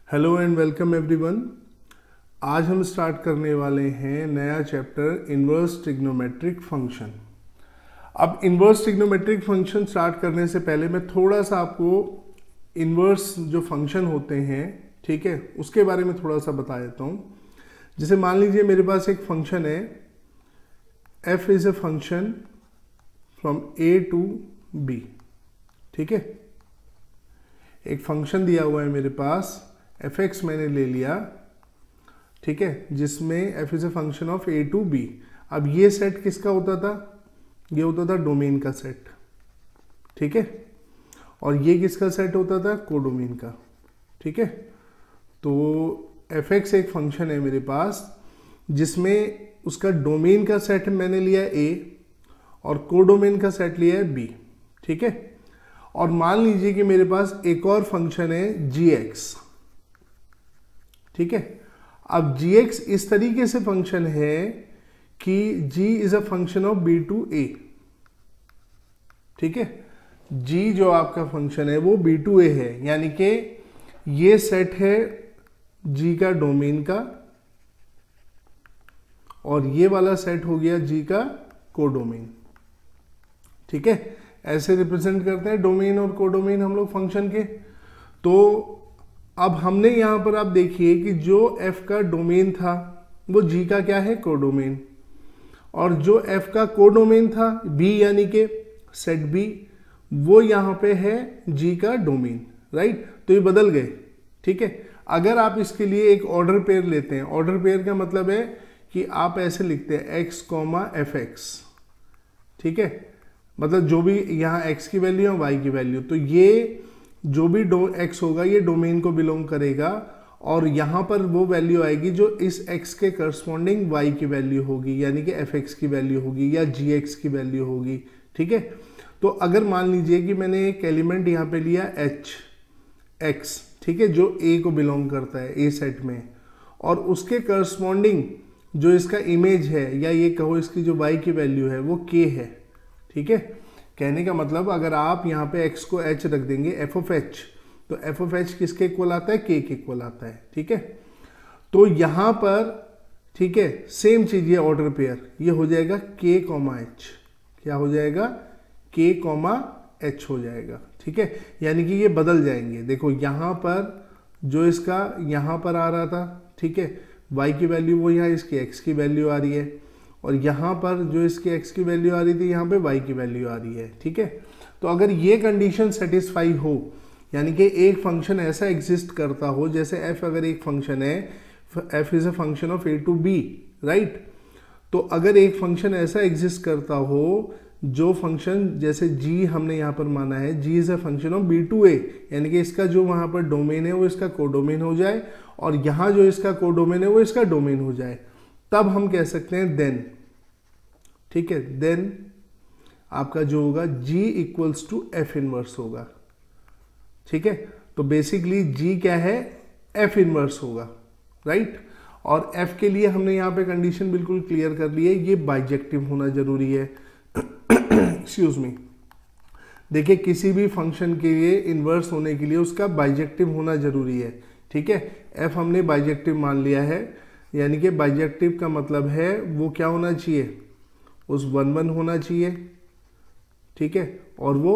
Hello and welcome everyone. आज हम start करने वाले हैं नया चैप्टर इन्वर्स ट्रिग्नोमेट्रिक फंक्शन। अब इन्वर्स ट्रिग्नोमेट्रिक फंक्शन स्टार्ट करने से पहले मैं थोड़ा सा आपको इन्वर्स जो फंक्शन होते हैं, ठीक है, उसके बारे में थोड़ा सा बता देता हूँ। जैसे मान लीजिए मेरे पास एक फंक्शन है, f is a function from a to b, ठीक है। एक फंक्शन दिया हुआ है मेरे पास, f(x) मैंने ले लिया, ठीक है, जिसमें f is a function of a to b। अब ये सेट किसका होता था? ये होता था डोमेन का सेट, ठीक है, और ये किसका सेट होता था? कोडोमेन का, ठीक है। तो f(x) एक फंक्शन है मेरे पास जिसमें उसका डोमेन का सेट मैंने लिया a और कोडोमेन का सेट लिया है b, ठीक है। और मान लीजिए कि मेरे पास एक और फंक्शन है gx, ठीक है। अब gx इस तरीके से फंक्शन है कि g is a function of b to a, ठीक है। g जो आपका फंक्शन है वो b टू a है, यानी कि ये सेट है g का डोमेन का और ये वाला सेट हो गया g का कोडोमेन, ठीक है। ऐसे रिप्रेजेंट करते हैं डोमेन और कोडोमेन हम लोग फंक्शन के। तो अब हमने यहां पर आप देखिए कि जो f का डोमेन था वो g का क्या है? कोडोमेन, और जो f का कोडोमेन था b यानी कि सेट b, वो यहां पे है g का डोमेन, राइट। तो ये बदल गए, ठीक है। अगर आप इसके लिए एक ऑर्डर पेयर लेते हैं, ऑर्डर पेयर का मतलब है कि आप ऐसे लिखते हैं x, fx, ठीक है, मतलब जो भी यहाँ x की वैल्यू है y की वैल्यू, तो ये जो भी x होगा ये डोमेन को बिलोंग करेगा और यहाँ पर वो वैल्यू आएगी जो इस x के करस्पॉन्डिंग y की वैल्यू होगी, यानी कि fx की वैल्यू होगी या gx की वैल्यू होगी, ठीक है। तो अगर मान लीजिए कि मैंने एक एलिमेंट यहाँ पे लिया x, ठीक है, जो a को बिलोंग करता है a सेट में, और उसके करस्पॉन्डिंग जो इसका इमेज है या ये कहो इसकी जो y की वैल्यू है वो k है, ठीक है। कहने का मतलब अगर आप यहाँ पे x को h रख देंगे f ऑफ h, तो f ऑफ h किसके इक्वल आता है? k के इक्वल आता है, ठीक है। तो यहाँ पर, ठीक है, सेम चीज ये ऑर्डर पेयर, ये हो जाएगा k, h, क्या हो जाएगा? k, h हो जाएगा, ठीक है। यानी कि ये बदल जाएंगे। देखो यहाँ पर जो इसका यहाँ पर आ रहा था, ठीक है, y की वैल्यू वो यहाँ इसकी x की वैल्यू आ रही है, और यहाँ पर जो इसकी x की वैल्यू आ रही थी यहाँ पे y की वैल्यू आ रही है, ठीक है। तो अगर ये कंडीशन सेटिस्फाई हो, यानी कि एक फंक्शन ऐसा एग्जिस्ट करता हो, जैसे f अगर एक फंक्शन है, f is a function of a to b, right. तो अगर एक फंक्शन ऐसा एग्जिस्ट करता हो जो फंक्शन, जैसे g हमने यहाँ पर माना है, g is a function of b to a, यानी कि इसका जो वहाँ पर डोमेन है वो इसका कोडोमेन हो जाए और यहाँ जो इसका कोडोमेन है वो इसका डोमेन हो जाए, तब हम कह सकते हैं देन, ठीक है, देन आपका जो होगा g equals to f inverse होगा, ठीक है। तो बेसिकली g क्या है? f इनवर्स होगा, राइट। और f के लिए हमने यहाँ पे कंडीशन बिल्कुल क्लियर कर ली है, ये बाइजेक्टिव होना जरूरी है। एक्सक्यूज मी, देखिए किसी भी फंक्शन के लिए इन्वर्स होने के लिए उसका बाइजेक्टिव होना जरूरी है, ठीक है। f हमने बाइजेक्टिव मान लिया है, यानी कि बाइजेक्टिव का मतलब है वो क्या होना चाहिए? उस 1 होना चाहिए, ठीक है, और वो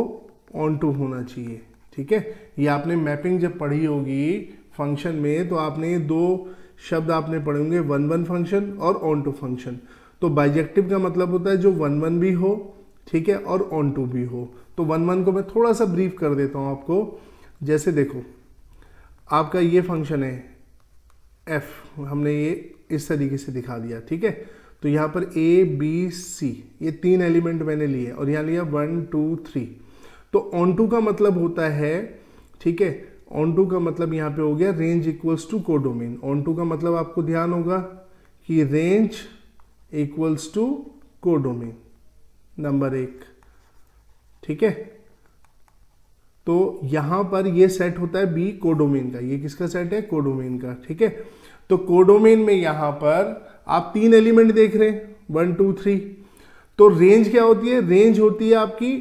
ऑन टू होना चाहिए, ठीक है। ये आपने मैपिंग जब पढ़ी होगी फंक्शन में तो आपने दो शब्द आपने पढ़े होंगे, 1 फंक्शन और ऑन टू फंक्शन। तो बाइजेक्टिव का मतलब होता है जो 1 भी हो, ठीक है, और ऑन टू भी हो। तो 1 को मैं थोड़ा सा ब्रीफ कर देता हूँ आपको। जैसे देखो आपका ये फंक्शन है f, हमने ये इस तरीके से दिखा दिया, ठीक है। तो यहाँ पर a b c ये 3 एलिमेंट मैंने लिए और यहाँ लिया 1 2 3। तो ऑन टू का मतलब होता है, ठीक है, ऑन टू का मतलब यहाँ पे हो गया range equals to codomain. Onto का मतलब आपको ध्यान होगा कि range equals to codomain, number 1, ठीक है। तो यहाँ पर ये सेट होता है b कोडोमेन का, ये किसका सेट है? कोडोमेन का, ठीक है। तो कोडोमेन में यहाँ पर आप 3 एलिमेंट देख रहे हैं, 1 2 3। तो रेंज क्या होती है? रेंज होती है आपकी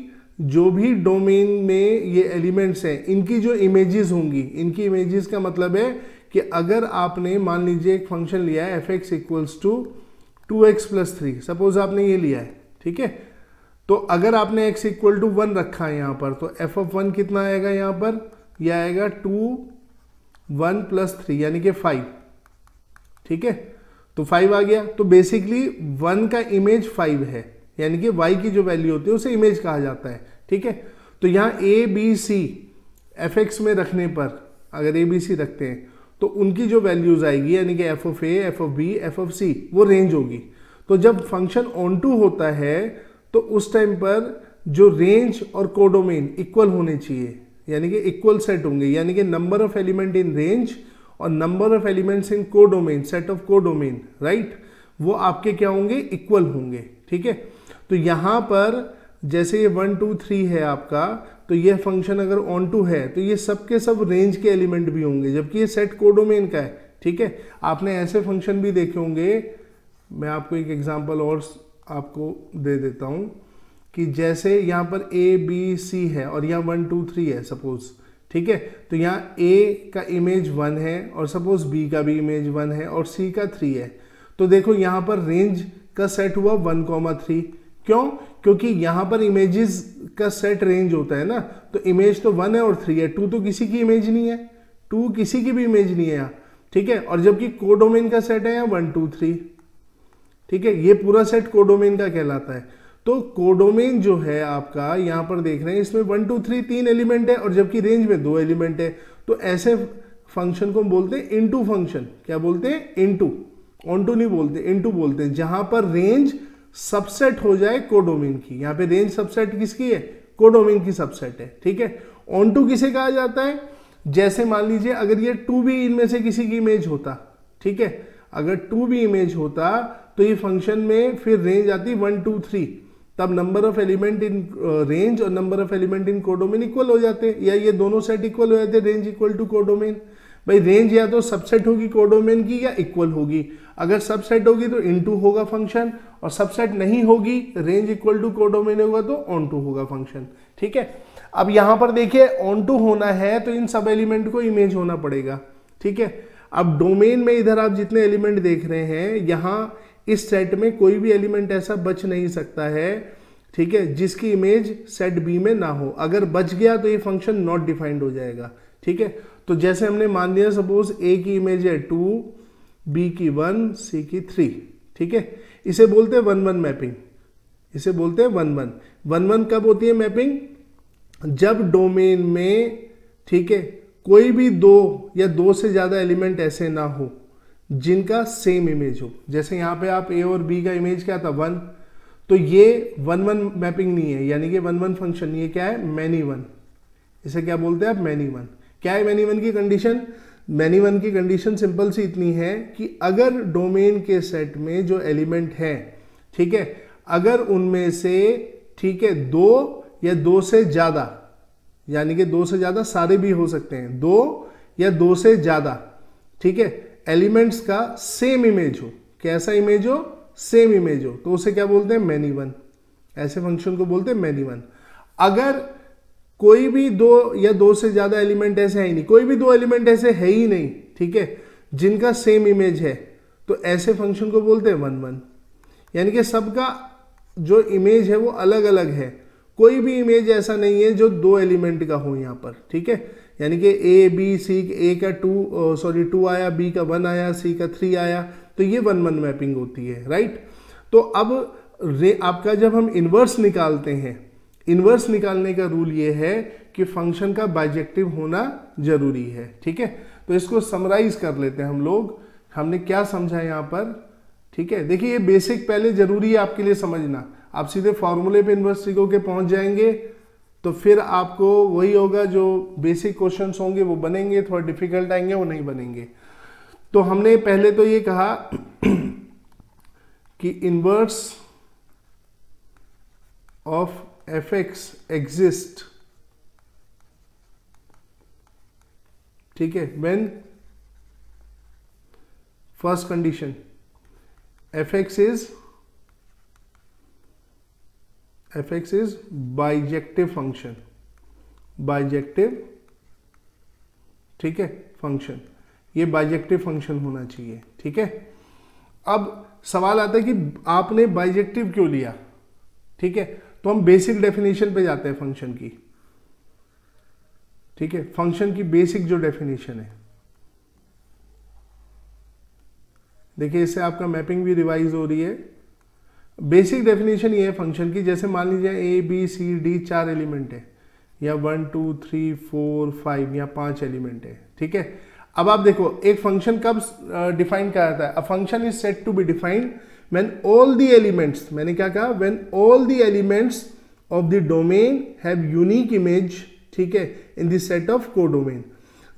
जो भी डोमेन में ये एलिमेंट्स हैं इनकी जो इमेजेस होंगी, इनकी इमेजेस का मतलब है कि अगर आपने मान लीजिए एक फंक्शन लिया है f x equals to 2x plus 3, suppose आपने ये लिया है, ठीक है। तो अगर आपने x इक्वल टू 1 रखा है यहाँ पर, तो एफ ऑफ 1 कितना आएगा यहाँ पर, यह आएगा 2 1 प्लस 3 यानी कि 5, ठीक है। तो 5 आ गया। तो बेसिकली 1 का इमेज 5 है, यानी कि y की जो वैल्यू होती है उसे इमेज कहा जाता है, ठीक है। तो यहाँ a b c F x में रखने पर अगर a b c रखते हैं तो उनकी जो वैल्यूज आएगी यानी कि F of a, F of b, F of c वो रेंज होगी। तो जब फंक्शन ऑन टू होता है तो उस टाइम पर जो रेंज और कोडोमेन इक्वल होने चाहिए, यानी कि इक्वल सेट होंगे, यानी कि number of element in range और number of elements in codomain, set of codomain, right, वो आपके क्या होंगे, इक्वल होंगे, ठीक है। तो यहाँ पर जैसे ये 1 2 3 है आपका, तो ये फंक्शन अगर ऑन टू है तो ये सब के सब रेंज के एलिमेंट भी होंगे, जबकि ये सेट कोडोमेन का है, ठीक है। आपने ऐसे फंक्शन भी देखे होंगे, मैं आपको एक एग्जांपल और आपको दे देता हूँ कि जैसे यहाँ पर a b c है और यहाँ 1 2 3 है सपोज, ठीक है। तो यहाँ a का इमेज 1 है और सपोज b का भी इमेज 1 है और c का 3 है। तो देखो यहाँ पर रेंज का सेट हुआ 1,3। क्यों? क्योंकि यहाँ पर इमेजेस का सेट रेंज होता है ना, तो इमेज तो 1 है और 3 है, 2 तो किसी की इमेज नहीं है, 2 किसी की भी इमेज नहीं है यहाँ, ठीक है। और जबकि कोडोमेन का सेट है यहाँ 1 2 3, ठीक है। ये पूरा सेट कोडोमेन का कहलाता है। तो कोडोमेन जो है आपका यहाँ पर देख रहे हैं, इसमें 1 2 3 3 एलिमेंट है और जबकि रेंज में 2 एलिमेंट है। तो ऐसे फंक्शन को हम बोलते हैं इनटू फंक्शन। क्या बोलते हैं? इनटू, ऑन टू नहीं बोलते, इनटू बोलते हैं, जहां पर रेंज सबसेट हो जाए कोडोमेन की। यहाँ पे रेंज सबसेट किसकी है? कोडोमेन की सबसेट है, ठीक है। ऑन टू किसे कहा जाता है? जैसे मान लीजिए अगर ये 2 भी इनमें से किसी की इमेज होता, ठीक है, अगर 2 भी इमेज होता तो ये फंक्शन में फिर रेंज आती 1 2 3, तब number of element in range और number of element in codomain equal हो जाते, या ये दोनों सेट इक्वल हो जाते, रेंज इक्वल टू कोडोमेन। भाई रेंज या तो सबसेट होगी कोडोमेन की या इक्वल होगी। अगर सबसेट होगी तो इनटू होगा फंक्शन, और सबसेट नहीं होगी, रेंज इक्वल टू कोडोमेन होगा तो ऑन टू होगा फंक्शन, ठीक है। अब यहां पर देखिए ऑन टू होना है तो इन सब एलिमेंट को इमेज होना पड़ेगा, ठीक है। अब डोमेन में इधर आप जितने एलिमेंट देख रहे हैं, यहां इस सेट में कोई भी एलिमेंट ऐसा बच नहीं सकता है, ठीक है, जिसकी इमेज सेट बी में ना हो। अगर बच गया तो ये फंक्शन नॉट डिफाइंड हो जाएगा, ठीक है। तो जैसे हमने मान लिया सपोज ए की इमेज है 2, बी की 1, सी की 3, ठीक है। इसे बोलते हैं 1 1 मैपिंग, इसे बोलते हैं 1 1। 1 1 कब होती है मैपिंग? जब डोमेन में, ठीक है, कोई भी 2 या 2 से ज्यादा एलिमेंट ऐसे ना हो जिनका सेम इमेज हो। जैसे यहाँ पे आप ए और बी का इमेज क्या था? 1, तो ये 1 1 मैपिंग नहीं है, यानी कि 1 1 फंक्शन नहीं है। क्या है? मैनी 1। इसे क्या बोलते हैं आप? मैनी 1। क्या है मैनी 1 की कंडीशन? मैनी 1 की कंडीशन सिंपल सी इतनी है कि अगर डोमेन के सेट में जो एलिमेंट है, ठीक है, अगर उनमें से, ठीक है, 2 या 2 से ज्यादा, यानी कि 2 से ज्यादा सारे भी हो सकते हैं, 2 या 2 से ज्यादा, ठीक है, एलिमेंट्स का सेम इमेज हो। कैसा इमेज हो? सेम इमेज हो, तो उसे क्या बोलते हैं? मैनी 1। ऐसे फंक्शन को बोलते हैं मैनी 1। अगर कोई भी 2 या 2 से ज्यादा एलिमेंट ऐसे है ही नहीं, कोई भी 2 एलिमेंट ऐसे है ही नहीं, ठीक है, जिनका सेम इमेज है, तो ऐसे फंक्शन को बोलते हैं 1 1। यानी कि सबका जो इमेज है वो अलग अलग है, कोई भी इमेज ऐसा नहीं है जो 2 एलिमेंट का हो यहाँ पर, ठीक है। यानी कि ए बी सी, ए का 2 आया, बी का 1 आया, सी का 3 आया, तो ये 1 1 मैपिंग होती है, राइट। तो अब आपका जब हम इनवर्स निकालते हैं, इनवर्स निकालने का रूल ये है कि फंक्शन का बाइजेक्टिव होना जरूरी है, ठीक है। तो इसको समराइज कर लेते हैं हम लोग, हमने क्या समझा यहाँ पर, ठीक है। देखिए ये बेसिक पहले जरूरी है आपके लिए समझना। आप सीधे फॉर्मूले पे इनवर्स ट्रिगो के पहुंच जाएंगे तो फिर आपको वही होगा, जो बेसिक क्वेश्चंस होंगे वो बनेंगे, थोड़ा डिफिकल्ट आएंगे वो नहीं बनेंगे। तो हमने पहले तो ये कहा कि inverse of F x exist, ठीक है, when first condition F x is bijective function, bijective, ठीक है, फंक्शन। ये बाइजेक्टिव फंक्शन होना चाहिए। ठीक है, अब सवाल आता है कि आपने बाइजेक्टिव क्यों लिया। ठीक है, तो हम बेसिक डेफिनेशन पे जाते हैं फंक्शन की। ठीक है, फंक्शन की बेसिक जो डेफिनेशन है, देखिए इससे आपका मैपिंग भी रिवाइज हो रही है। बेसिक डेफिनेशन ये है फंक्शन की, जैसे मान लीजिए a b c d 4 element है, या 1 2 3 4 5 या 5 एलिमेंट है। ठीक है, अब आप देखो एक फंक्शन कब डिफाइन किया जाता है। A function is set to be defined when all the elements, मैंने क्या कहा, when all the elements of the domain have unique image. ठीक है, in the set of codomain,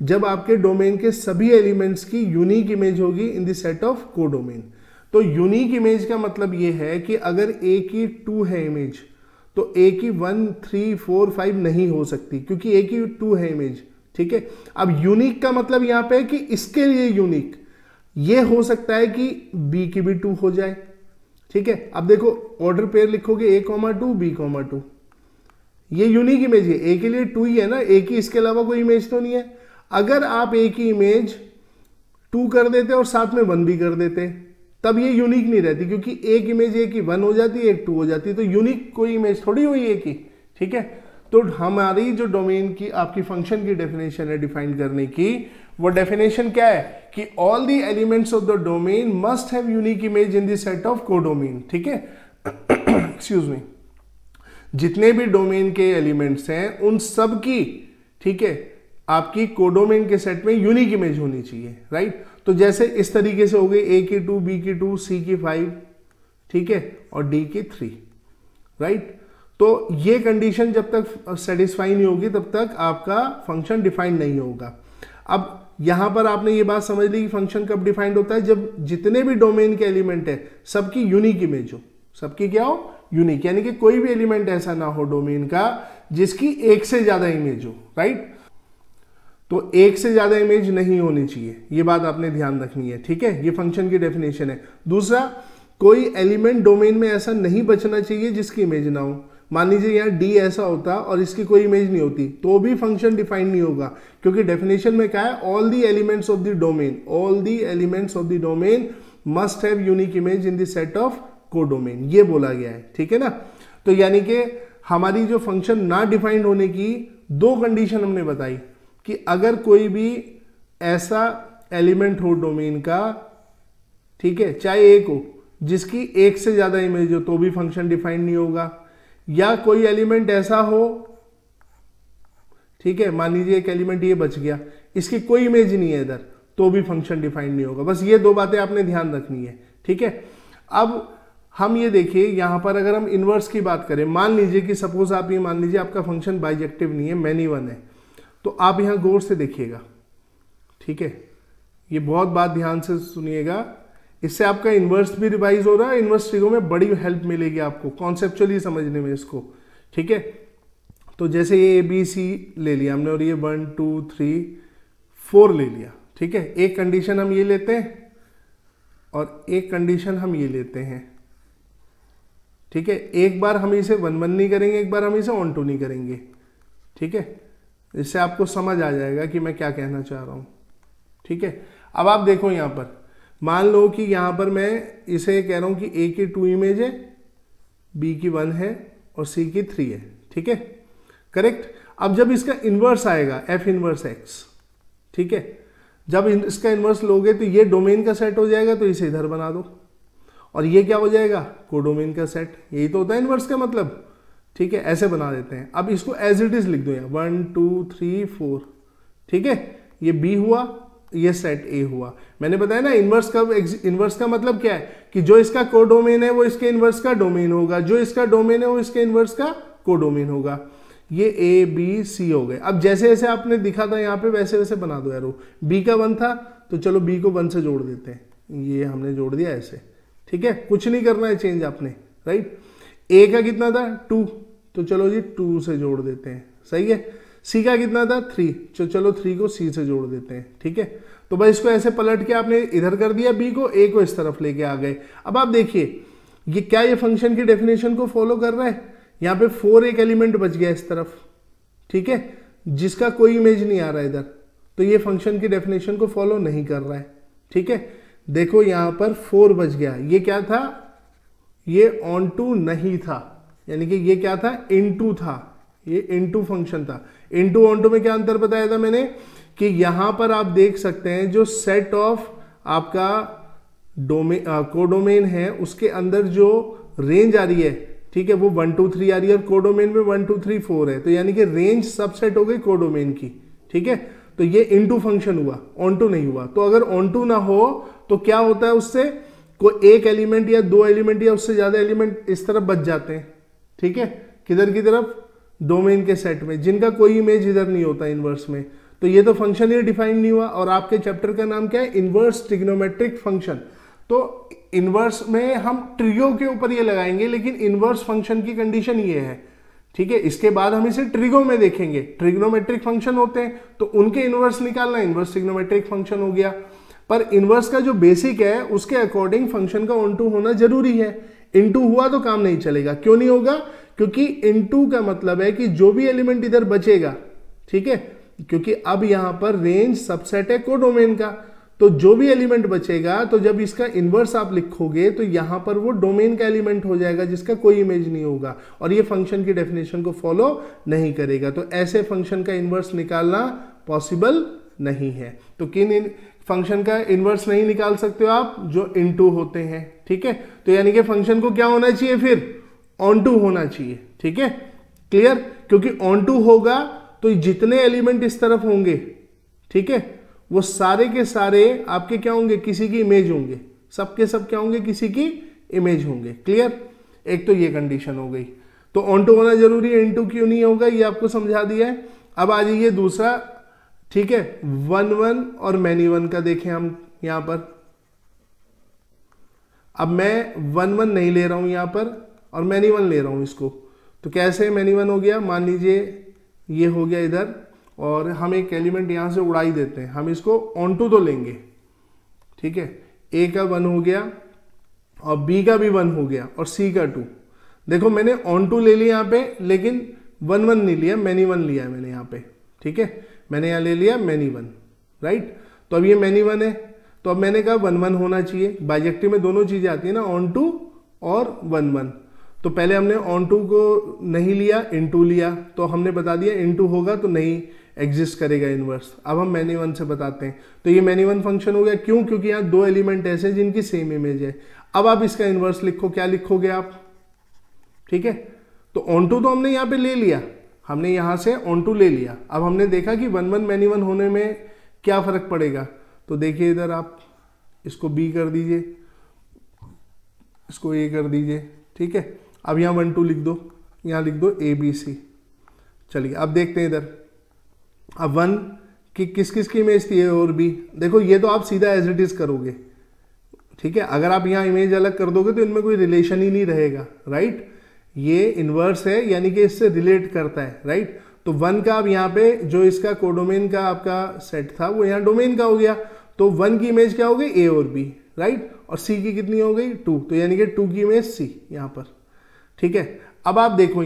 जब आपके डोमेन के सभी एलिमेंट्स की यूनिक इमेज होगी इन द सेट ऑफ कोडोमेन। तो यूनिक इमेज का मतलब ये है कि अगर ए की 2 है इमेज, तो ए की 1 3 4 5 नहीं हो सकती, क्योंकि ए की 2 है इमेज। ठीक है, अब यूनिक का मतलब यहां पे है कि इसके लिए यूनिक, ये हो सकता है कि बी की भी 2 हो जाए। ठीक है, अब देखो ऑर्डर पेयर लिखोगे a,2 b,2, ये यूनिक इमेज है, ए के लिए 2 ही है ना, ए की इसके अलावा कोई इमेज तो नहीं है। अगर आप ए की इमेज 2 कर देते और साथ में 1 भी कर देते, तब ये यूनिक नहीं रहती, क्योंकि एक इमेज ए की 1 हो जाती है, एक 2 हो जाती है, तो यूनिक कोई इमेज थोड़ी हुई ए की। ठीक है, तो हमारी जो डोमेन की आपकी फंक्शन की डेफिनेशन है डिफाइन करने की, वो डेफिनेशन क्या है कि all the elements of the domain must have unique image in the set of codomain. ठीक है, एक्सक्यूज मी, जितने भी डोमेन के एलिमेंट्स हैं उन सब की, ठीक है, आपकी कोडोमेन के सेट में यूनिक इमेज होनी चाहिए। राइट, तो जैसे इस तरीके से हो गई ए की 2 बी की 2 सी की 5, ठीक है, और डी की 3। राइट, तो ये कंडीशन जब तक सेटिस्फाई नहीं होगी तब तक आपका फंक्शन डिफाइंड नहीं होगा। अब यहां पर आपने ये बात समझ ली कि फंक्शन कब डिफाइंड होता है, जब जितने भी डोमेन के एलिमेंट है सबकी यूनिक इमेज हो। सबकी क्या हो, यूनिक, यानी कि कोई भी एलिमेंट ऐसा ना हो डोमेन का जिसकी एक से ज्यादा इमेज हो। राइट, तो एक से ज्यादा इमेज नहीं होनी चाहिए, ये बात आपने ध्यान रखनी है। ठीक है, ये फंक्शन की डेफिनेशन है। दूसरा, कोई एलिमेंट डोमेन में ऐसा नहीं बचना चाहिए जिसकी इमेज ना हो। मान लीजिए यहाँ डी ऐसा होता और इसकी कोई इमेज नहीं होती, तो भी फंक्शन डिफाइन नहीं होगा, क्योंकि डेफिनेशन में क्या है, all the elements of the domain, all the elements of the domain must have unique image in the set of codomain, ये बोला गया है। ठीक है ना, तो यानी कि हमारी जो फंक्शन ना डिफाइंड होने की 2 कंडीशन हमने बताई कि अगर कोई भी ऐसा एलिमेंट हो डोमेन का, ठीक है, चाहे एक हो, जिसकी एक से ज्यादा इमेज हो, तो भी फंक्शन डिफाइंड नहीं होगा, या कोई एलिमेंट ऐसा हो, ठीक है, मान लीजिए एक एलिमेंट ये बच गया, इसकी कोई इमेज नहीं है इधर, तो भी फंक्शन डिफाइंड नहीं होगा। बस ये 2 बातें आपने ध्यान रखनी है। ठीक है, अब हम ये देखिए यहां पर अगर हम इनवर्स की बात करें, मान लीजिए कि सपोज आप ये मान लीजिए आपका फंक्शन बाइजेक्टिव नहीं है, मैनी वन है, तो आप यहां गौर से देखिएगा। ठीक है, ये बहुत बात ध्यान से सुनिएगा, इससे आपका इन्वर्स भी रिवाइज हो रहा है, इन्वर्स ट्रिगो में बड़ी हेल्प मिलेगी आपको कॉन्सेप्चुअली समझने में इसको। ठीक है, तो जैसे ये ए बी सी ले लिया हमने और ये 1 2 3 4 ले लिया। ठीक है, एक कंडीशन हम ये लेते हैं और एक कंडीशन हम ये लेते हैं। ठीक है, एक बार हम इसे 1 1 नहीं करेंगे, एक बार हम इसे ऑन टू नहीं करेंगे। ठीक है, इससे आपको समझ आ जाएगा कि मैं क्या कहना चाह रहा हूं। ठीक है, अब आप देखो यहां पर मान लो कि यहां पर मैं इसे कह रहा हूं कि ए की 2 इमेज है, बी की 1 है और सी की 3 है। ठीक है, करेक्ट। अब जब इसका इनवर्स आएगा एफ इनवर्स एक्स, ठीक है, जब इसका इनवर्स लोगे तो ये डोमेन का सेट हो जाएगा, तो इसे इधर बना दो, और ये क्या हो जाएगा, कोडोमेन का सेट। यही तो होता है इनवर्स का मतलब। ठीक है, ऐसे बना देते हैं। अब इसको एज इट इज लिख दो यहाँ 1 2 3 4। ठीक है, ये बी हुआ, ये सेट ए हुआ। मैंने बताया ना इनवर्स का मतलब क्या है कि जो इसका कोडोमेन है वो इसके इनवर्स का डोमेन होगा, जो इसका डोमेन है वो इसके इनवर्स का कोडोमेन होगा। ये ए बी सी हो गए। अब जैसे जैसे आपने दिखा था यहाँ पे वैसे वैसे बना दो यारो। बी का 1 था तो चलो बी को 1 से जोड़ देते हैं, ये हमने जोड़ दिया ऐसे। ठीक है, कुछ नहीं करना है चेंज आपने, राइट। ए का कितना था 2, तो चलो जी 2 से जोड़ देते हैं, सही है। सी का कितना था 3, तो चलो 3 को सी से जोड़ देते हैं। ठीक है, तो भाई इसको ऐसे पलट के आपने इधर कर दिया, बी को ए को इस तरफ लेके आ गए। अब आप देखिए ये क्या ये फंक्शन की डेफिनेशन को फॉलो कर रहा है। यहाँ पे 4 एक एलिमेंट बच गया इस तरफ, ठीक है, जिसका कोई इमेज नहीं आ रहा इधर, तो ये फंक्शन की डेफिनेशन को फॉलो नहीं कर रहा है। ठीक है, देखो यहां पर 4 बच गया, ये क्या था, ये ऑन टू नहीं था, यानी कि ये क्या था, इनटू था, ये इनटू फंक्शन था। इनटू ऑन टू में क्या अंतर बताया था मैंने कि यहां पर आप देख सकते हैं जो सेट ऑफ आपका डोमेन कोडोमेन है उसके अंदर जो रेंज आ रही है, ठीक है, वो 1 2 3 आ रही है और कोडोमेन में 1 2 3 4 है, तो यानी कि रेंज सबसेट हो गई कोडोमेन की। ठीक है, तो ये इनटू फंक्शन हुआ, ऑन टू नहीं हुआ। तो अगर ऑन टू ना हो तो क्या होता है, उससे कोई एक एलिमेंट या 2 एलिमेंट या उससे ज्यादा एलिमेंट इस तरफ बच जाते हैं। ठीक है, किधर की तरफ, डोमेन के सेट में, जिनका कोई इमेज इधर नहीं होता इनवर्स में। तो ये तो फंक्शन ही डिफाइन नहीं हुआ, और आपके चैप्टर का नाम क्या है, इनवर्स ट्रिग्नोमेट्रिक फंक्शन। तो इनवर्स में हम ट्रिगो के ऊपर ये लगाएंगे, लेकिन इनवर्स फंक्शन की कंडीशन ये है। ठीक है, इसके बाद हम इसे ट्रिगो में देखेंगे, ट्रिग्नोमेट्रिक फंक्शन होते हैं तो उनके इनवर्स निकालना, इनवर्स ट्रिग्नोमेट्रिक फंक्शन हो गया। पर इनवर्स का जो बेसिक है उसके अकॉर्डिंग फंक्शन का ऑन टू होना जरूरी है। इनटू हुआ तो काम नहीं चलेगा। क्यों नहीं होगा, क्योंकि इनटू का मतलब है कि जो भी एलिमेंट इधर बचेगा, ठीक है, क्योंकि अब यहां पर रेंज सबसेट है कोडोमेन का, तो जो भी एलिमेंट बचेगा, तो जब इसका इनवर्स आप लिखोगे तो यहां पर वो डोमेन का एलिमेंट हो जाएगा जिसका कोई इमेज नहीं होगा, और ये फंक्शन की डेफिनेशन को फॉलो नहीं करेगा। तो ऐसे फंक्शन का इनवर्स निकालना पॉसिबल नहीं है। तो किन फंक्शन का इनवर्स नहीं निकाल सकते हो आप, जो इनटू होते हैं। ठीक है, तो यानी कि फंक्शन को क्या होना चाहिए, फिर ऑन टू होना चाहिए। ठीक है, क्लियर, क्योंकि ऑन टू होगा तो जितने एलिमेंट इस तरफ होंगे, ठीक है, वो सारे के सारे आपके क्या होंगे, किसी की इमेज होंगे, सबके सब क्या होंगे, किसी की इमेज होंगे। क्लियर, एक तो ये कंडीशन हो गई। तो ऑन टू होना जरूरी है, इनटू क्यों नहीं होगा ये आपको समझा दिया है। अब आ जाइए दूसरा, ठीक है, 1 1 और मैनी 1 का देखें हम यहां पर। अब मैं 1 1 नहीं ले रहा हूं यहां पर और मैनी 1 ले रहा हूं इसको, तो कैसे मैनी 1 हो गया, मान लीजिए ये हो गया इधर, और हम एक एलिमेंट यहां से उड़ा ही देते हैं, हम इसको ऑन टू तो लेंगे। ठीक है, ए का 1 हो गया और बी का भी 1 हो गया और सी का 2। देखो मैंने ऑन टू ले लिया यहाँ पे, लेकिन 1 1 नहीं लिया, मैनी 1 लिया है मैंने यहाँ पे। ठीक है, मैंने यहाँ ले लिया मैनी 1, राइट। तो अब ये मैनी 1 है, तो अब मैंने कहा 1 1 होना चाहिए। बाइजेक्टिव में दोनों चीजें आती है ना, ऑन टू और 1 1। तो पहले हमने ऑन टू को नहीं लिया, इनटू लिया, तो हमने बता दिया इनटू होगा तो नहीं एग्जिस्ट करेगा इनवर्स। अब हम मैनी 1 से बताते हैं, तो ये मैनी 1 फंक्शन हो गया। क्यों, क्योंकि यहाँ 2 एलिमेंट ऐसे हैं जिनकी सेम इमेज है। अब आप इसका इनवर्स लिखो, क्या लिखोगे आप, ठीक है। तो ऑन टू तो हमने यहाँ पे ले लिया, हमने यहाँ से ऑन टू ले लिया। अब हमने देखा कि 1 1 मैनी 1 होने में क्या फर्क पड़ेगा, तो देखिए इधर आप इसको बी कर दीजिए, इसको ए कर दीजिए। ठीक है, अब यहाँ 1 2 लिख दो, यहाँ लिख दो ए बी सी। चलिए अब देखते हैं इधर, अब 1 की किस किस की इमेज थी, ए और बी। देखो ये तो आप सीधा एज इट इज करोगे, ठीक है। अगर आप यहाँ इमेज अलग कर दोगे तो इनमें कोई रिलेशन ही नहीं रहेगा, राइट। ये इनवर्स है, यानी कि इससे रिलेट करता है, राइट। तो 1 का अब यहाँ पे जो इसका कोडोमेन का आपका सेट था वो यहाँ डोमेन का हो गया, तो 1 की इमेज क्या हो गई, ए और बी, राइट। और सी की कितनी हो गई, 2, तो यानी कि 2 की इमेज सी यहाँ पर। ठीक है, अब आप देखो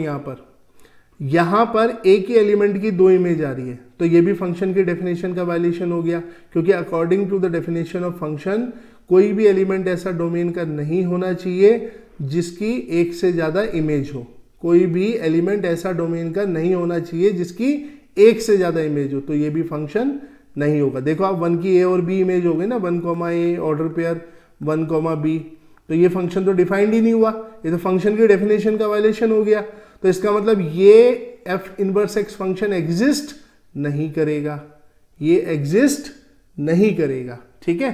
यहाँ पर एक ही एलिमेंट की 2 इमेज आ रही है, तो ये भी फंक्शन की डेफिनेशन का वायलेशन हो गया, क्योंकि according to the definition of function कोई भी एलिमेंट ऐसा डोमेन का नहीं होना चाहिए जिसकी एक से ज्यादा इमेज हो। कोई भी एलिमेंट ऐसा डोमेन का नहीं होना चाहिए जिसकी एक से ज्यादा इमेज हो, तो ये भी फंक्शन नहीं होगा। देखो आप 1 की ए और बी इमेज हो गई ना, 1 ए ऑर्डर पेयर 1 बी, तो ये फंक्शन तो डिफाइंड ही नहीं हुआ, ये तो फंक्शन की डेफिनेशन का वायलेशन हो गया। तो इसका मतलब ये F inverse x function exist नहीं करेगा, ये एग्जिस्ट नहीं करेगा। ठीक है,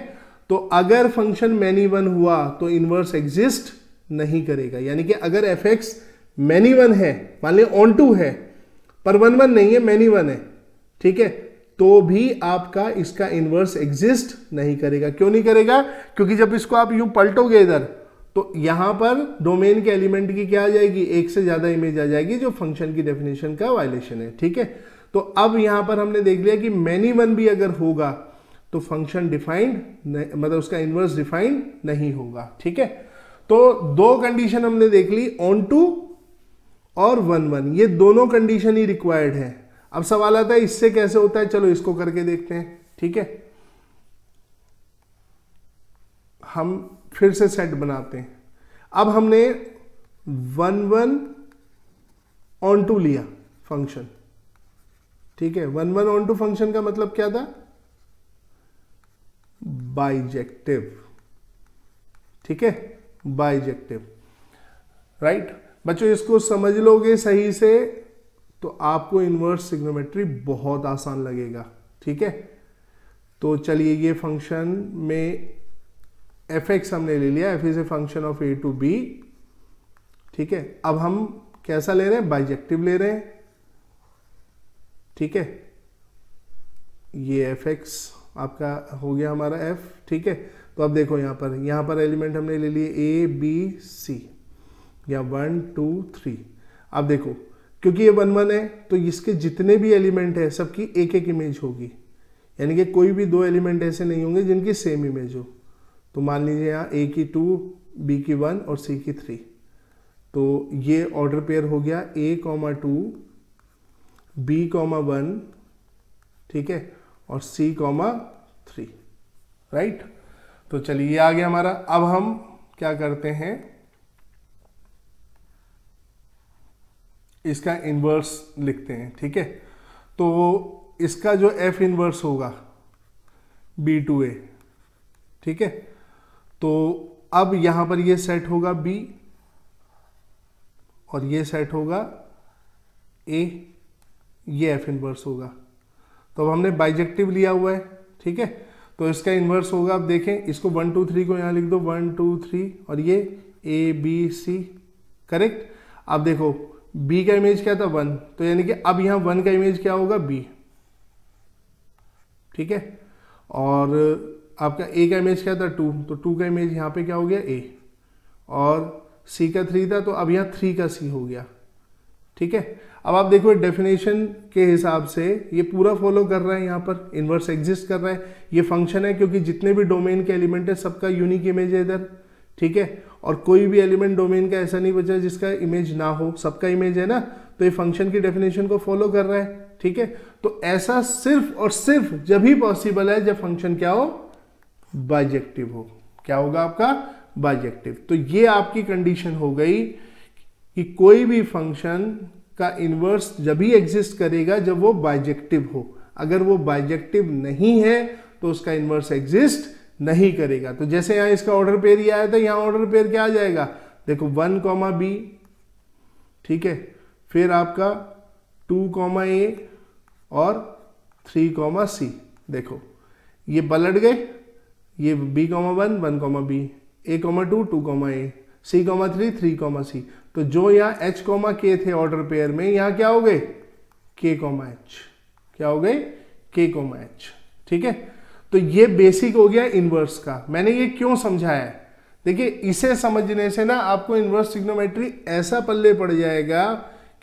तो अगर फंक्शन मैनी 1 हुआ तो इनवर्स एग्जिस्ट नहीं करेगा, यानी कि अगर एफ एक्स मैनी 1 है, मान लिया ऑन टू है पर 1 1 नहीं है, मैनी 1 है, ठीक है, तो भी आपका इसका इनवर्स एग्जिस्ट नहीं करेगा। क्यों नहीं करेगा, क्योंकि जब इसको आप यूं पलटोगे इधर, तो यहां पर डोमेन के एलिमेंट की क्या आ जाएगी, एक से ज्यादा इमेज आ जाएगी, जो फंक्शन की डेफिनेशन का वायलेशन है। ठीक है, तो अब यहां पर हमने देख लिया कि मैनी 1 भी अगर होगा तो फंक्शन डिफाइंड, मतलब उसका इनवर्स डिफाइंड नहीं होगा। ठीक है, तो 2 कंडीशन हमने देख ली, ऑन टू और 1 1, ये दोनों कंडीशन ही रिक्वायर्ड है। अब सवाल आता है इससे कैसे होता है, चलो इसको करके देखते हैं। ठीक है, हम फिर से सेट बनाते हैं। अब हमने 1 1 ऑन टू लिया फंक्शन। ठीक है, 1 1 ऑन टू फंक्शन का मतलब क्या था, बाइजेक्टिव। ठीक है, बाइजेक्टिव, राइट। बच्चों इसको समझ लोगे सही से तो आपको इनवर्स ट्रिग्नोमेट्री बहुत आसान लगेगा। ठीक है, तो चलिए ये फंक्शन में fx हमने ले लिया, f is a function of a to b। ठीक है, अब हम कैसा ले रहे हैं, बाइजेक्टिव ले रहे हैं। ठीक है, ये fx आपका हो गया हमारा f। ठीक है, तो अब देखो यहाँ पर एलिमेंट हमने ले लिए a b c या 1 2 3। अब देखो क्योंकि ये 1 1 है तो इसके जितने भी एलिमेंट है सबकी एक एक इमेज होगी, यानी कि कोई भी दो एलिमेंट ऐसे नहीं होंगे जिनकी सेम इमेज हो। तो मान लीजिए यहाँ a की 2 b की 1 और c की 3, तो ये ऑर्डर पेयर हो गया a, 2 b, 1। ठीक है, और c, 3, राइट। तो चलिए ये आ गया हमारा। अब हम क्या करते हैं, इसका इन्वर्स लिखते हैं। ठीक है, तो इसका जो f इन्वर्स होगा b2a। ठीक है, तो अब यहां पर ये सेट होगा b और ये सेट होगा a, ये f इन्वर्स होगा। तो अब हमने बाइजेक्टिव लिया हुआ है। ठीक है, तो इसका इन्वर्स होगा, अब देखें इसको 1 2 3 को यहां लिख दो, 1 2 3 और ये a b c, करेक्ट। अब देखो b का इमेज क्या था 1, तो यानी कि अब यहां 1 का इमेज क्या होगा b। ठीक है, और आपका a का इमेज क्या था 2, तो 2 का इमेज यहाँ पे क्या हो गया a, और c का 3 था तो अब यहाँ 3 का c हो गया। ठीक है, अब आप देखो डेफिनेशन के हिसाब से ये पूरा फॉलो कर रहा है, यहाँ पर इन्वर्स एग्जिस्ट कर रहा है। ये फंक्शन है क्योंकि जितने भी डोमेन के एलिमेंट है सबका यूनिक इमेज है इधर। ठीक है, और कोई भी एलिमेंट डोमेन का ऐसा नहीं बचा जिसका इमेज ना हो, सबका इमेज है ना, तो ये फंक्शन की डेफिनेशन को फॉलो कर रहा है। ठीक है, तो ऐसा सिर्फ और सिर्फ जब ही पॉसिबल है जब फंक्शन क्या हो, बाइजेक्टिव हो। क्या होगा आपका, बाइजेक्टिव। तो ये आपकी कंडीशन हो गई कि कोई भी फंक्शन का इन्वर्स जब ही एग्जिस्ट करेगा जब वो बाइजेक्टिव हो। अगर वो बाइजेक्टिव नहीं है तो उसका इन्वर्स एग्जिस्ट नहीं करेगा। तो जैसे यहाँ इसका ऑर्डर पेयर ही आया था, यहाँ ऑर्डर पेयर क्या आ जाएगा, देखो 1, b। ठीक है, फिर आपका 2, a और 3, c। देखो ये पलट गए, ये b, 1, 1, b, a, 2, 2, a, c, 3, 3, c। तो जो यहाँ h, k थे ऑर्डर पेयर में, यहाँ क्या हो गए k, h। क्या हो गए k, h। ठीक है, तो ये बेसिक हो गया इन्वर्स का। मैंने ये क्यों समझाया है, देखिए इसे समझने से ना आपको इन्वर्स ट्रिग्नोमेट्री ऐसा पल्ले पड़ जाएगा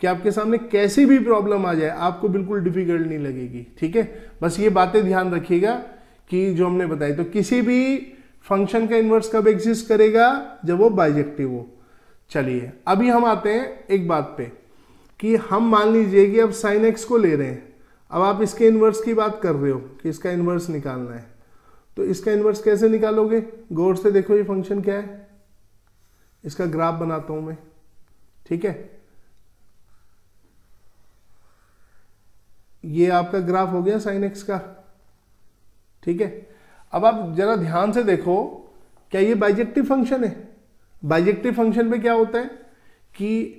कि आपके सामने कैसी भी प्रॉब्लम आ जाए आपको बिल्कुल डिफिकल्ट नहीं लगेगी। ठीक है, बस ये बातें ध्यान रखिएगा कि जो हमने बताई। तो किसी भी फंक्शन का इन्वर्स कब एग्जिस्ट करेगा, जब वो बाइजेक्टिव हो। चलिए अभी हम आते हैं एक बात पे कि हम मान लीजिए कि अब साइन एक्स को ले रहे हैं, अब आप इसके इन्वर्स की बात कर रहे हो कि इसका इन्वर्स निकालना है, तो इसका इन्वर्स कैसे निकालोगे, गौर से देखो ये फंक्शन क्या है, इसका ग्राफ बनाता हूं मैं। ठीक है, ये आपका ग्राफ हो गया साइन एक्स का। ठीक है, अब आप जरा ध्यान से देखो, क्या ये बाइजेक्टिव फंक्शन है। बाइजेक्टिव फंक्शन पे क्या होता है कि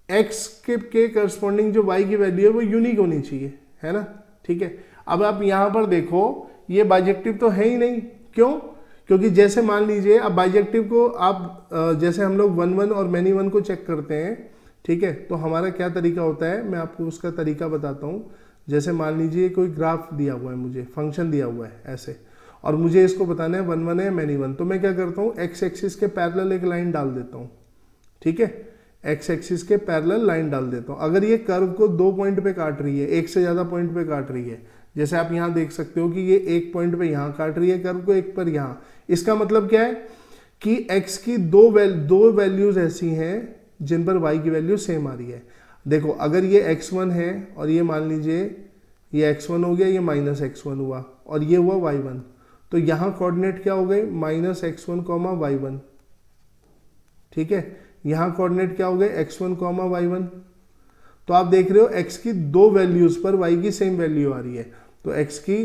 x के करस्पॉन्डिंग जो y की वैल्यू है वो यूनिक होनी चाहिए, है ना। ठीक है, अब आप यहां पर देखो ये बाइजेक्टिव तो है ही नहीं। क्यों, क्योंकि जैसे मान लीजिए अब बाइजेक्टिव को आप जैसे हम लोग 1 1 और मैनी 1 को चेक करते हैं। ठीक है, तो हमारा क्या तरीका होता है, मैं आपको उसका तरीका बताता हूं। जैसे मान लीजिए कोई ग्राफ दिया हुआ है, मुझे फंक्शन दिया हुआ है ऐसे, और मुझे इसको बताना है 1 1 है मैनी 1, तो मैं क्या करता हूँ x एक्सिस के पैरेलल एक लाइन डाल देता हूँ। ठीक है, x एक्सिस के पैरेलल लाइन डाल देता हूँ। अगर ये कर्व को 2 पॉइंट पे काट रही है, एक से ज़्यादा पॉइंट पे काट रही है, जैसे आप यहाँ देख सकते हो कि ये एक पॉइंट पे यहाँ काट रही है कर्व को, एक पर यहाँ, इसका मतलब क्या है कि x की दो वैल्यूज ऐसी हैं जिन पर y की वैल्यू सेम आ रही है। देखो अगर ये x1 है और ये मान लीजिए ये x1 हो गया, ये माइनस x1 हुआ और ये हुआ y1, तो यहाँ कोऑर्डिनेट क्या हो गए माइनस x1 कॉमा y1, ठीक है। यहाँ कोऑर्डिनेट क्या हो गए x1 कॉमा y1। तो आप देख रहे हो x की दो वैल्यूज पर y की सेम वैल्यू आ रही है, तो x की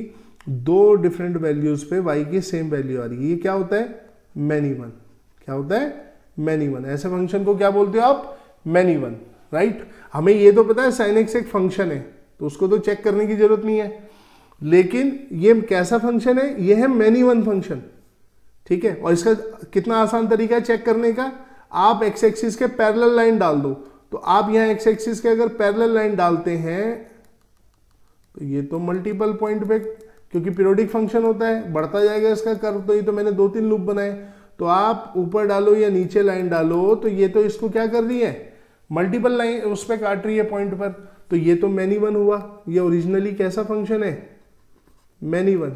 दो डिफरेंट वैल्यूज पे y की सेम वैल्यू आ रही है, ये क्या होता है मैनी वन। क्या होता है मैनी वन। ऐसे फंक्शन को क्या बोलते हो आप मैनी वन, राइट। हमें ये तो पता है sin x एक फंक्शन है तो उसको तो चेक करने की जरूरत नहीं है, लेकिन ये कैसा फंक्शन है, ये है मैनी वन फंक्शन, ठीक है। और इसका कितना आसान तरीका है चेक करने का, आप x एक्सिस के पैरेलल लाइन डाल दो। तो आप यहाँ x एक्सिस के अगर पैरेलल लाइन डालते हैं तो ये तो मल्टीपल पॉइंट पे, क्योंकि पीरियोडिक फंक्शन होता है बढ़ता जाएगा इसका कर्व, तो ये तो मैंने 2-3 लूप बनाए, तो आप ऊपर डालो या नीचे लाइन डालो तो ये तो इसको क्या कर रही है मल्टीपल लाइन उस पर काट रही है पॉइंट पर, तो ये तो मैनी वन हुआ। ये ओरिजिनली कैसा फंक्शन है मैनी वन,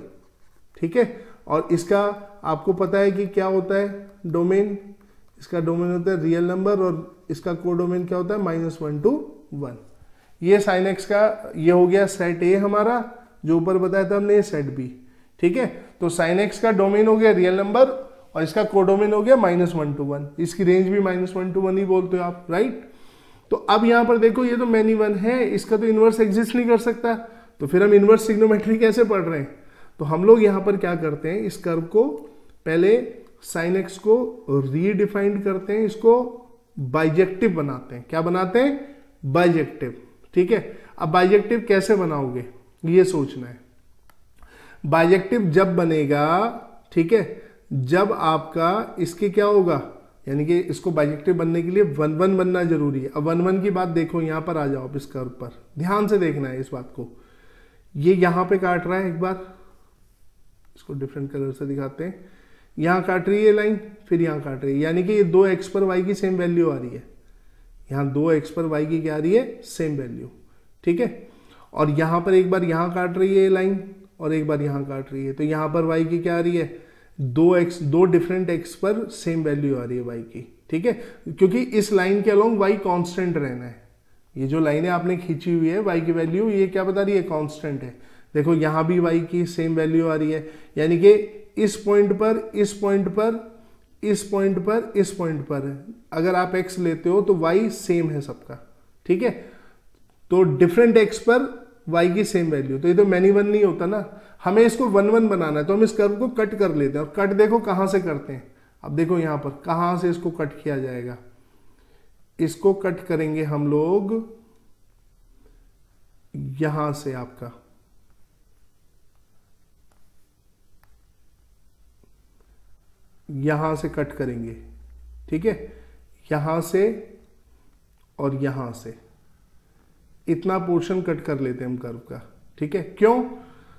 ठीक है। और इसका आपको पता है कि क्या होता है डोमेन, इसका डोमेन होता है रियल नंबर और इसका कोडोमेन क्या होता है -1 to 1। ये sin x का ये हो गया सेट ए हमारा, जो ऊपर बताया था हमने, ये सेट बी, ठीक है। तो sin x का डोमेन हो गया रियल नंबर और इसका कोडोमेन हो गया -1 to 1, इसकी रेंज भी -1 to 1 ही बोलते हो आप, राइट। तो अब यहाँ पर देखो ये तो मैनी वन है, इसका तो इनवर्स एग्जिस्ट नहीं कर सकता, तो फिर हम इनवर्स ट्रिग्नोमेट्री कैसे पढ़ रहे हैं। तो हम लोग यहाँ पर क्या करते हैं, इस कर्व को पहले sin x को रीडिफाइंड करते हैं, इसको बाइजेक्टिव बनाते हैं। क्या बनाते हैं बाइजेक्टिव, ठीक है। अब बाइजेक्टिव कैसे बनाओगे ये सोचना है। बाइजेक्टिव जब बनेगा, ठीक है, जब आपका इसके क्या होगा, यानी कि इसको बाइजेक्टिव बनने के लिए 1-1 बनना जरूरी है। अब 1-1 की बात देखो, यहां पर आ जाओ, आप इस कर्व पर ध्यान से देखना है इस बात को। ये यहां पे काट रहा है, एक बार इसको डिफरेंट कलर से दिखाते हैं, यहां काट रही है लाइन, फिर यहां काट रही है, यानी कि ये 2x पर y की सेम वैल्यू आ रही है। यहां 2x पर y की क्या आ रही है सेम वैल्यू, ठीक है। और यहां पर एक बार यहां काट रही है लाइन और एक बार यहां काट रही है, तो यहां पर y की क्या आ रही है 2x, दो डिफरेंट x पर सेम वैल्यू आ रही है y की, ठीक है। क्योंकि इस लाइन के अलोंग y कांस्टेंट रहना है। ये जो लाइनें आपने खींची हुई है y की वैल्यू, ये क्या बता रही है कांस्टेंट है। देखो यहां भी y की सेम वैल्यू आ रही है, यानी कि इस पॉइंट पर, इस पॉइंट पर, इस पॉइंट पर, इस पॉइंट पर अगर आप x लेते हो तो y सेम है सबका, ठीक है। तो डिफरेंट x पर y की सेम वैल्यू, तो ये तो मैनी वन नहीं होता ना। हमें इसको 1-1 बनाना है, तो हम इस कर्व को कट कर लेते हैं। और कट देखो कहां से करते हैं, अब देखो यहां पर कहां से इसको कट किया जाएगा। इसको कट करेंगे हम लोग यहां से, आपका यहां से कट करेंगे, ठीक है, यहां से और यहां से इतना पोर्शन कट कर लेते हैं हम कर्व का, ठीक है। क्यों,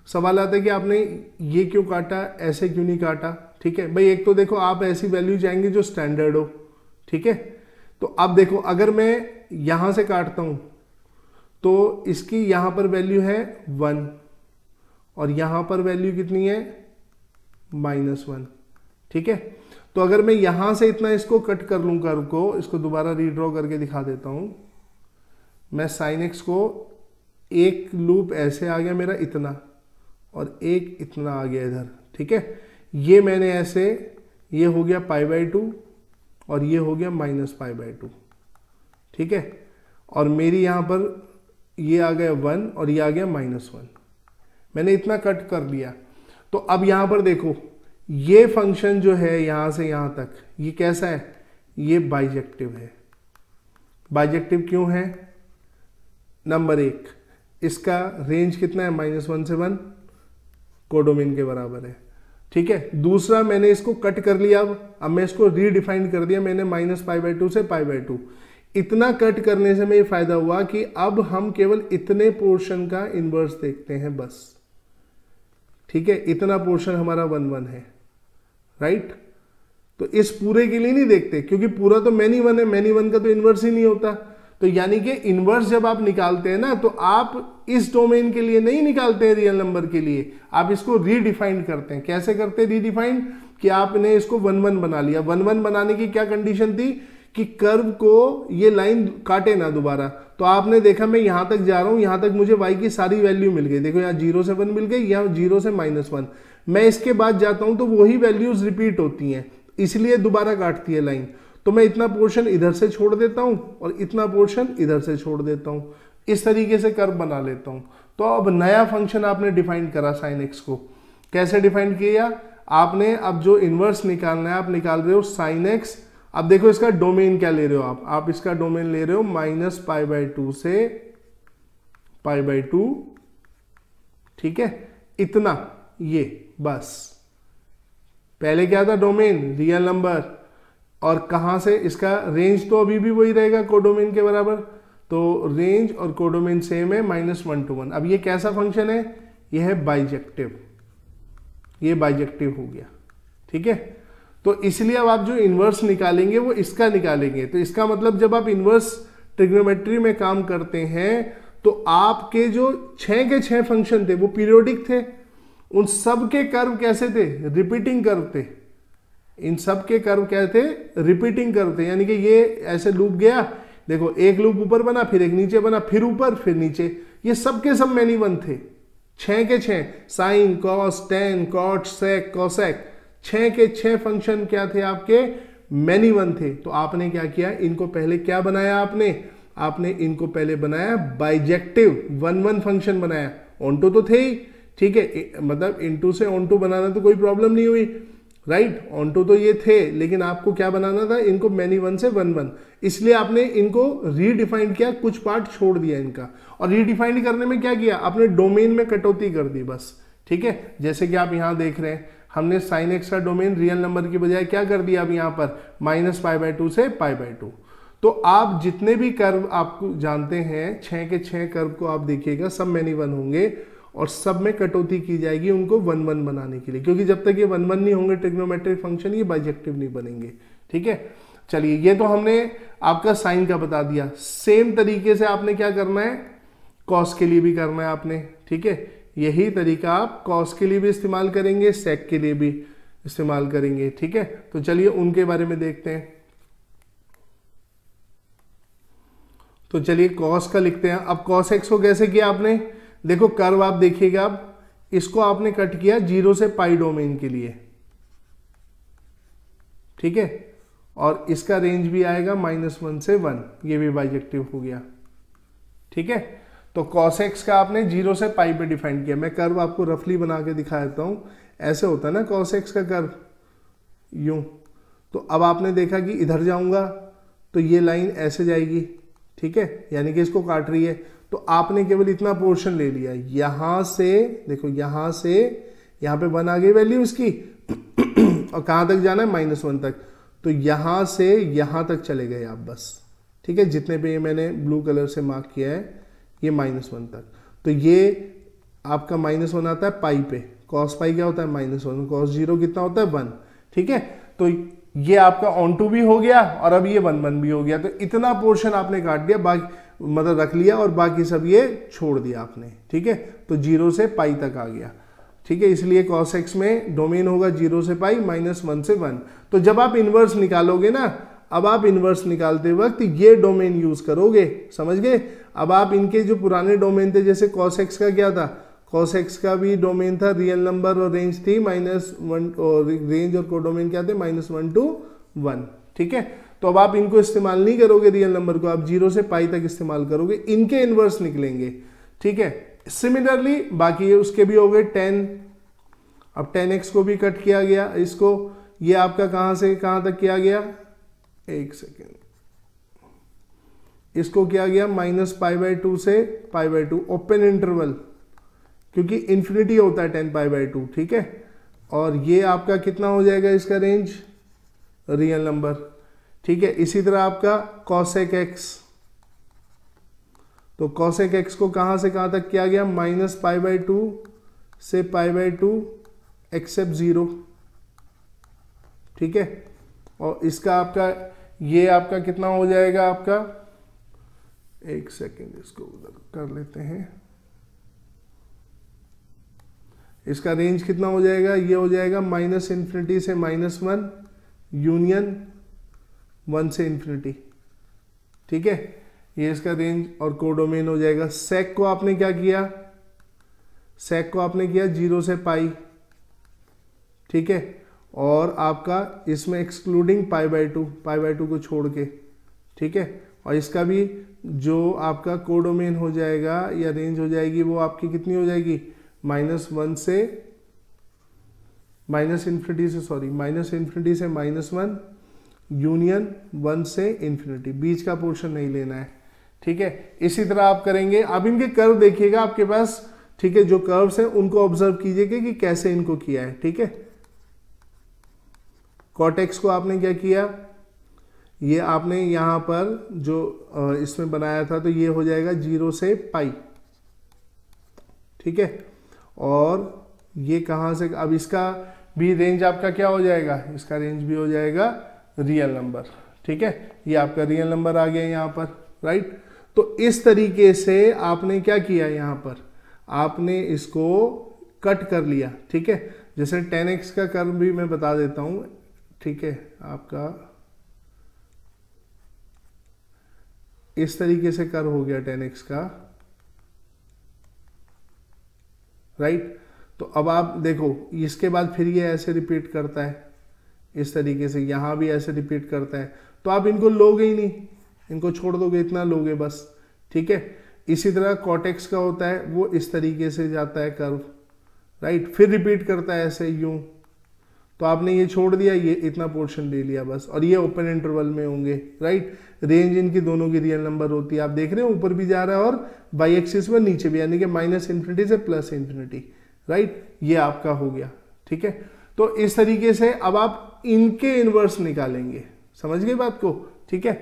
सवाल आता है कि आपने ये क्यों काटा, ऐसे क्यों नहीं काटा, ठीक है भाई। एक तो देखो आप ऐसी वैल्यू चाहेंगे जो स्टैंडर्ड हो, ठीक है। तो अब देखो अगर मैं यहां से काटता हूं तो इसकी यहां पर वैल्यू है 1 और यहां पर वैल्यू कितनी है -1, ठीक है। तो अगर मैं यहां से इतना इसको कट कर लूं कर्व को, इसको दोबारा रीड्रॉ करके दिखा देता हूं मैं। sin x को एक लूप ऐसे आ गया मेरा इतना और एक इतना आ गया इधर, ठीक है। ये मैंने ऐसे, ये हो गया π/2 और ये हो गया -π/2, ठीक है। और मेरी यहां पर ये आ गया 1 और ये आ गया -1, मैंने इतना कट कर लिया। तो अब यहां पर देखो ये फंक्शन जो है यहां से यहां तक, ये कैसा है, ये बाइजेक्टिव है। बाइजेक्टिव क्यों है, नंबर 1 इसका रेंज कितना है -1 से 1, कोडोमेन के बराबर है, ठीक है। दूसरा मैंने इसको कट कर लिया, अब मैं इसको रीडिफाइन कर दिया मैंने -π/2 से π/2। इतना कट करने से में ये फायदा हुआ कि अब हम केवल इतने पोर्शन का इनवर्स देखते हैं बस, ठीक है। इतना पोर्शन हमारा 1-1 है, राइट। तो इस पूरे के लिए नहीं देखते क्योंकि पूरा तो मैनी वन है, मैनी वन का तो इनवर्स ही नहीं होता। तो यानी कि इनवर्स जब आप निकालते हैं ना, तो आप इस डोमेन के लिए नहीं निकालते हैं रियल नंबर के लिए, आप इसको रीडिफाइन करते हैं। कैसे करते हैं रीडिफाइन, कि आपने इसको 1-1 बना लिया। 1-1 बनाने की क्या कंडीशन थी कि कर्व को ये लाइन काटे ना दोबारा। तो आपने देखा मैं यहां तक जा रहा हूं, यहां तक मुझे y की सारी वैल्यू मिल गई। देखो यहाँ 0 से 1 मिल गई, यहाँ 0 से -1। मैं इसके बाद जाता हूं तो वही वैल्यूज रिपीट होती हैं, इसलिए दोबारा काटती है लाइन। तो मैं इतना पोर्शन इधर से छोड़ देता हूं और इतना पोर्शन इधर से छोड़ देता हूं, इस तरीके से कर्व बना लेता हूं। तो अब नया फंक्शन आपने डिफाइन करा sin x को। कैसे डिफाइन किया आपने? अब जो इनवर्स निकालना है आप निकाल रहे हो sin x। अब देखो इसका डोमेन क्या ले रहे हो आप इसका डोमेन ले रहे हो -π/2 से π/2, ठीक है, इतना, ये बस। पहले क्या था डोमेन? Real number. और कहां से इसका रेंज तो अभी भी वही रहेगा कोडोमेन के बराबर, तो रेंज और कोडोमेन सेम है -1 to 1। अब ये कैसा फंक्शन है? ये है बाइजेक्टिव, ये बाइजेक्टिव हो गया, ठीक है। तो इसलिए अब आप जो इन्वर्स निकालेंगे वो इसका निकालेंगे। तो इसका मतलब जब आप इन्वर्स ट्रिग्नोमेट्री में काम करते हैं तो आपके जो 6 के 6 फंक्शन थे वो पीरियोडिक थे। उन सब के कर्व कैसे थे? रिपीटिंग कर्व थे। इन सब के कर्व क्या थे? रिपीटिंग कर्व थे। यानी कि ये ऐसे लूप गया, देखो एक लूप ऊपर बना, फिर एक नीचे बना, फिर ऊपर, फिर नीचे। ये सब के सब मैनी वन थे, 6 के 6। साइन, कॉस, टेन, कॉट, सेक, कॉसेक, 6 के 6 फंक्शन क्या थे आपके? मैनी वन थे। तो आपने क्या किया? इनको पहले क्या बनाया आपने इनको पहले बनाया बाइजेक्टिव 1-1 फंक्शन बनाया। ऑनटू तो थे ही, ठीक है, मतलब इनटू से ऑनटू बनाना तो कोई प्रॉब्लम नहीं हुई, राइट। ऑनटू तो ये थे, लेकिन आपको क्या बनाना था? इनको मैनी वन से 1-1। इसलिए आपने इनको रीडिफाइंड किया, कुछ पार्ट छोड़ दिया इनका। और रीडिफाइंड करने में क्या किया? आपने डोमेन में कटौती कर दी बस, ठीक है। जैसे कि आप यहां देख रहे हैं, हमने sin x का डोमेन रियल नंबर की बजाय क्या कर दिया? अब यहां पर -π/2 से π/2। तो आप जितने भी कर्व आपको जानते हैं, 6 के 6 कर्व को आप देखिएगा, सब मैनी वन होंगे और सब में कटौती की जाएगी उनको 1-1 बनाने के लिए, क्योंकि जब तक ये 1-1 नहीं होंगे ट्रिग्नोमेट्रिक फंक्शन, ये बाइजेक्टिव नहीं बनेंगे, ठीक है। चलिए, ये तो हमने आपका साइन का बता दिया। सेम तरीके से आपने क्या करना है? कॉस के लिए भी करना है आपने, ठीक है। यही तरीका आप कॉस के लिए भी इस्तेमाल करेंगे, सेक के लिए भी इस्तेमाल करेंगे, ठीक है। तो चलिए उनके बारे में देखते हैं। तो चलिए कॉस का लिखते हैं। अब कॉस एक्स को कैसे किया आपने? देखो कर्व आप देखिएगा, अब इसको आपने कट किया 0 से पाई डोमेन के लिए, ठीक है। और इसका रेंज भी आएगा -1 से 1, ये भी बाइजेक्टिव हो गया, ठीक है। तो cos x का आपने 0 से पाई पे डिफाइन किया। मैं कर्व आपको रफली बना के दिखा देता हूं। ऐसे होता है ना cos x का कर्व, यूं। तो अब आपने देखा कि इधर जाऊंगा तो ये लाइन ऐसे जाएगी, ठीक है, यानी कि इसको काट रही है। तो आपने केवल इतना पोर्शन ले लिया, यहां से देखो, यहां से यहां पे 1 आ गई वैल्यू इसकी और कहां तक जाना है? -1 तक। तो यहां से यहां तक चले गए आप बस, ठीक है। जितने पे ये मैंने ब्लू कलर से मार्क किया है, ये -1 तक। तो ये आपका -1 आता है पाई पे। cos पाई क्या होता है? -1। cos 0 कितना होता है? 1, ठीक है। तो ये आपका ऑन टू भी हो गया और अब ये 1-1 भी हो गया। तो इतना पोर्शन आपने काट दिया, बाकी मतलब रख लिया, और बाकी सब ये छोड़ दिया आपने, ठीक है। तो 0 से पाई तक आ गया, ठीक है। इसलिए cos x में डोमेन होगा 0 से पाई, -1 से 1। तो जब आप इनवर्स निकालोगे ना, अब आप इनवर्स निकालते वक्त ये डोमेन यूज करोगे, समझ गए। अब आप इनके जो पुराने डोमेन थे, जैसे cos x का क्या था? cos x का भी डोमेन था रियल नंबर और रेंज थी -1, और रेंज और कोडोमेन क्या थे? -1 to 1, ठीक है। तो अब आप इनको इस्तेमाल नहीं करोगे रियल नंबर को, आप 0 से पाई तक इस्तेमाल करोगे, इनके इनवर्स निकलेंगे, ठीक है। सिमिलरली बाकी उसके भी हो गए 10। अब 10x को भी कट किया गया, इसको ये आपका कहां से कहां तक किया गया? एक सेकेंड, इसको किया गया -π/2 से π/2, ओपन इंटरवल, क्योंकि इंफिनिटी होता है 10π/2, ठीक है। और ये आपका कितना हो जाएगा इसका रेंज? रियल नंबर, ठीक है। इसी तरह आपका cosec x, तो cosec x को कहां से कहां तक किया गया? -π/2 से π/2 एक्सेप्ट 0, ठीक है। और इसका आपका ये आपका कितना हो जाएगा? आपका एक सेकेंड, इसको उधर कर लेते हैं। इसका रेंज कितना हो जाएगा? ये हो जाएगा -∞ से -1 यूनियन 1 से इन्फिनिटी, ठीक है, ये इसका रेंज और कोडोमेन हो जाएगा। सेक को आपने क्या किया, सेक को आपने किया 0 से पाई, ठीक है, और आपका इसमें एक्सक्लूडिंग पाई बाई टू को छोड़ के, ठीक है, और इसका भी जो आपका कोडोमेन हो जाएगा या रेंज हो जाएगी वो आपकी कितनी हो जाएगी, -1 से माइनस इन्फिनिटी से -1 यूनियन 1 से इन्फिनिटी, बीच का पोर्शन नहीं लेना है, ठीक है। इसी तरह आप करेंगे। अब इनके कर्व देखिएगा आपके पास, ठीक है, जो कर्व्स हैं उनको ऑब्जर्व कीजिएगा कि कैसे इनको किया है, ठीक है। कॉटेक्स को आपने क्या किया, ये आपने यहां पर जो इसमें बनाया था तो ये हो जाएगा 0 से पाई, ठीक है, और ये कहां से, अब इसका भी रेंज आपका क्या हो जाएगा, इसका रेंज भी हो जाएगा रियल नंबर, ठीक है, ये आपका रियल नंबर आ गया यहां पर, राइट। तो इस तरीके से आपने क्या किया, यहां पर आपने इसको कट कर लिया, ठीक है। जैसे 10x का कर्व भी मैं बता देता हूं, ठीक है, आपका इस तरीके से कर्व हो गया 10x का, राइट। तो अब आप देखो इसके बाद फिर ये ऐसे रिपीट करता है, इस तरीके से यहां भी ऐसे रिपीट करता है, तो आप इनको लोगे ही नहीं, इनको छोड़ दोगे, इतना लोगे बस, ठीक है। इसी तरह कॉटेक्स का होता है, वो इस तरीके से जाता है कर्व, राइट, फिर रिपीट करता है ऐसे यूं, तो आपने ये छोड़ दिया, ये इतना पोर्शन ले लिया बस, और ये ओपन इंटरवल में होंगे, राइट। रेंज इनकी दोनों की रियल नंबर होती है, आप देख रहे हो ऊपर भी जा रहा है और बाई एक्सिस में नीचे भी, यानी कि -इन्फिनिटी से +इन्फिनिटी, राइट, ये आपका हो गया, ठीक है। तो इस तरीके से अब आप इनके इनवर्स निकालेंगे, समझ गए बात को, ठीक है।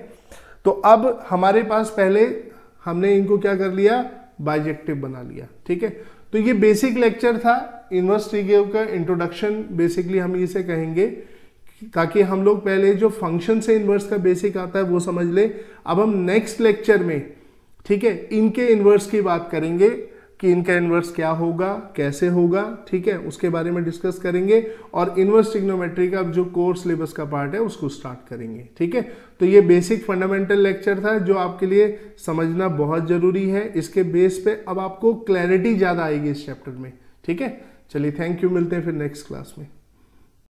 तो अब हमारे पास पहले हमने इनको क्या कर लिया, बाइजेक्टिव बना लिया, ठीक है। तो ये बेसिक लेक्चर था इनवर्स ट्रिग्राम का इंट्रोडक्शन, बेसिकली हम इसे कहेंगे, ताकि हम लोग पहले जो फंक्शन से इनवर्स का बेसिक आता है वो समझ ले। अब हम नेक्स्ट लेक्चर में, ठीक है, इनके इनवर्स की बात करेंगे कि इनका इनवर्स क्या होगा, कैसे होगा, ठीक है, उसके बारे में डिस्कस करेंगे, और इनवर्स ट्रिग्नोमेट्री का जो कोर सिलेबस का पार्ट है उसको स्टार्ट करेंगे, ठीक है। तो ये बेसिक फंडामेंटल लेक्चर था जो आपके लिए समझना बहुत जरूरी है, इसके बेस पे अब आपको क्लैरिटी ज्यादा आएगी इस चैप्टर में, ठीक है। चलिए, थैंक यू, मिलते हैं फिर नेक्स्ट क्लास में।